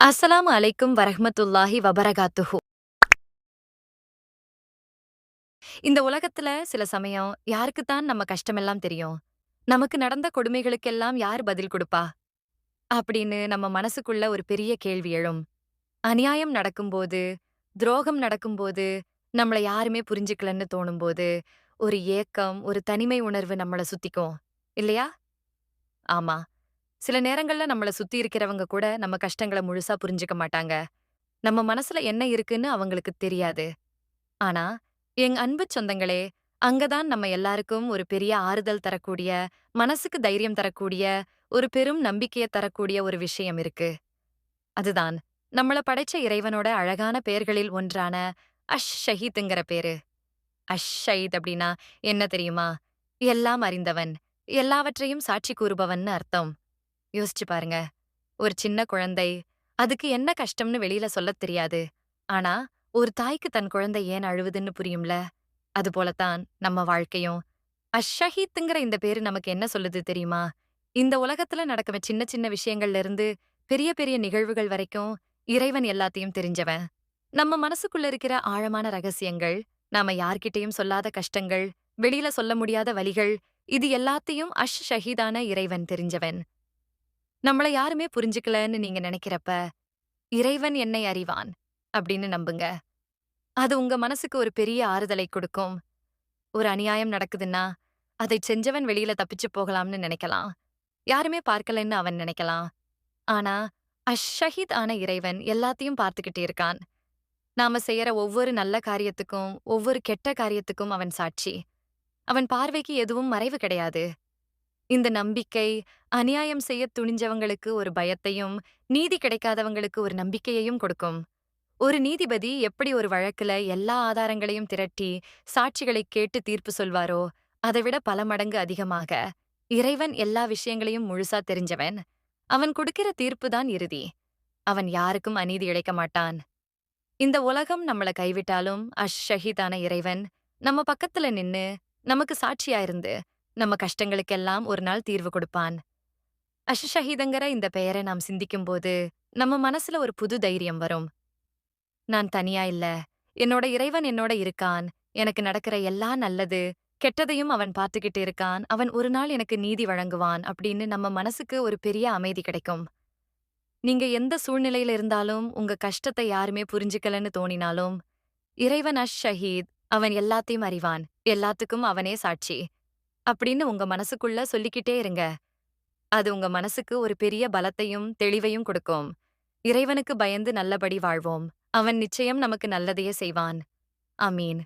அஸ்ஸலாமு அலைக்கும் வரஹ்மத்துல்லாஹி வபரகாத்துஹு. இந்த உலகத்துல சில சமயம் யாருக்குத்தான் நம்ம கஷ்டமெல்லாம் தெரியும்? நமக்கு நடந்த கொடுமைகளுக்கெல்லாம் யார் பதில் குடுப்பா? அப்படின்னு நம்ம மனசுக்குள்ள ஒரு பெரிய கேள்வி எழும். அநியாயம் நடக்கும்போது, துரோகம் நடக்கும்போது, நம்மள யாருமே புரிஞ்சுக்கலன்னு தோணும்போது, ஒரு ஏக்கம், ஒரு தனிமை உணர்வு நம்மள சுத்திக்கும். இல்லையா? ஆமா. சில நேரங்கள்ல நம்மள சுத்தி இருக்கிறவங்க கூட நம்ம கஷ்டங்கள முழுசா புரிஞ்சுக்க மாட்டாங்க. நம்ம மனசுல என்ன இருக்குன்னு அவங்களுக்கு தெரியாது. ஆனா, என் அன்பு சொந்தங்களே, அங்கதான் நம்ம எல்லாருக்கும் ஒரு பெரிய ஆறுதல் தரக்கூடிய, மனசுக்கு தைரியம் தரக்கூடிய, ஒரு பெரும் நம்பிக்கைய தரக்கூடிய ஒரு விஷயம் இருக்கு. அதுதான், நம்மள படைச்ச இறைவனோட அழகான பெயர்களில் ஒன்றான ஷஹீத்ங்கிற பேரு. ஷஹீத் அப்டின்னா என்ன தெரியுமா? எல்லாம் அறிந்தவன், எல்லாவற்றையும் சாட்சி கூறுபவன்னு அர்த்தம். யோசிச்சு பாருங்க. ஒரு சின்ன குழந்தை, அதுக்கு என்ன கஷ்டம்னு வெளியில சொல்லத் தெரியாது. ஆனா, ஒரு தாய்க்கு தன் குழந்தை ஏன் அழுவுதுன்னு புரியும்ல? அதுபோலத்தான் நம்ம வாழ்க்கையும். அஷ்ஷஹீத்ங்கிற இந்த பேரு நமக்கு என்ன சொல்லுது தெரியுமா? இந்த உலகத்துல நடக்கிற சின்ன சின்ன விஷயங்கள்ல இருந்து பெரிய பெரிய நிகழ்வுகள் வரைக்கும் இறைவன் எல்லாத்தையும் தெரிஞ்சவன். நம்ம மனசுக்குள்ள இருக்கிற ஆழமான ரகசியங்கள், நாம யார்கிட்டயும் சொல்லாத கஷ்டங்கள், வெளியில சொல்ல முடியாத வலிகள், இது எல்லாத்தையும் ஷஹீதான இறைவன் தெரிஞ்சவன். நம்மள யாருமே புரிஞ்சுக்கலன்னு நீங்க நினைக்கிறப்ப, இறைவன் என்னை அறிவான் அப்படின்னு நம்புங்க. அது உங்க மனசுக்கு ஒரு பெரிய ஆறுதலை கொடுக்கும். ஒரு அநியாயம் நடக்குதுன்னா, அதைச் செஞ்சவன் வெளியில தப்பிச்சு போகலாம்னு நினைக்கலாம். யாருமே பார்க்கலன்னு அவன் நினைக்கலாம். ஆனா, ஷஹீத் ஆன இறைவன் எல்லாத்தையும் பார்த்துக்கிட்டே இருக்கான். நாம செய்யற ஒவ்வொரு நல்ல காரியத்துக்கும், ஒவ்வொரு கெட்ட காரியத்துக்கும் அவன் சாட்சி. அவன் பார்வைக்கு எதுவும் மறைவு கிடையாது. இந்த நம்பிக்கை, அநியாயம் செய்யத் துணிஞ்சவங்களுக்கு ஒரு பயத்தையும், நீதி கிடைக்காதவங்களுக்கு ஒரு நம்பிக்கையையும் கொடுக்கும். ஒரு நீதிபதி எப்படி ஒரு வழக்குல எல்லா ஆதாரங்களையும் திரட்டி, சாட்சிகளைக் கேட்டு தீர்ப்பு சொல்வாரோ, அதைவிட பல மடங்கு அதிகமாக, இறைவன் எல்லா விஷயங்களையும் முழுசா தெரிஞ்சவன். அவன் கொடுக்கிற தீர்ப்பு தான் இறுதி. அவன் யாருக்கும் அநீதி இழைக்க மாட்டான். இந்த உலகம் நம்மள கைவிட்டாலும், ஷஹீதான இறைவன், நம்ம பக்கத்துல நின்னு, நமக்கு சாட்சியா இருந்து, நம்ம கஷ்டங்களுக்கெல்லாம் ஒரு நாள் தீர்வு கொடுப்பான். ஷஹீதுங்கிற இந்த பெயரை நாம் சிந்திக்கும்போது, நம்ம மனசுல ஒரு புது தைரியம் வரும். நான் தனியா இல்ல. என்னோட இறைவன் என்னோட இருக்கான். எனக்கு நடக்கிற எல்லா நல்லது, கெட்டதையும் அவன் பார்த்துக்கிட்டு இருக்கான். அவன் ஒரு நாள் எனக்கு நீதி வழங்குவான் அப்படின்னு நம்ம மனசுக்கு ஒரு பெரிய அமைதி கிடைக்கும். நீங்க எந்த சூழ்நிலையில இருந்தாலும், உங்க கஷ்டத்தை யாருமே புரிஞ்சுக்கலன்னு தோணினாலும், இறைவன் ஷஹீத். அவன் எல்லாத்தையும் அறிவான். எல்லாத்துக்கும் அவனே சாட்சி. அப்படின்னு உங்க மனசுக்குள்ள சொல்லிக்கிட்டே இருங்க. அது உங்க மனசுக்கு ஒரு பெரிய பலத்தையும், தெளிவையும் கொடுக்கும். இறைவனுக்கு பயந்து நல்லபடி வாழ்வோம். அவன் நிச்சயம் நமக்கு நல்லதையே செய்வான். ஆமீன்.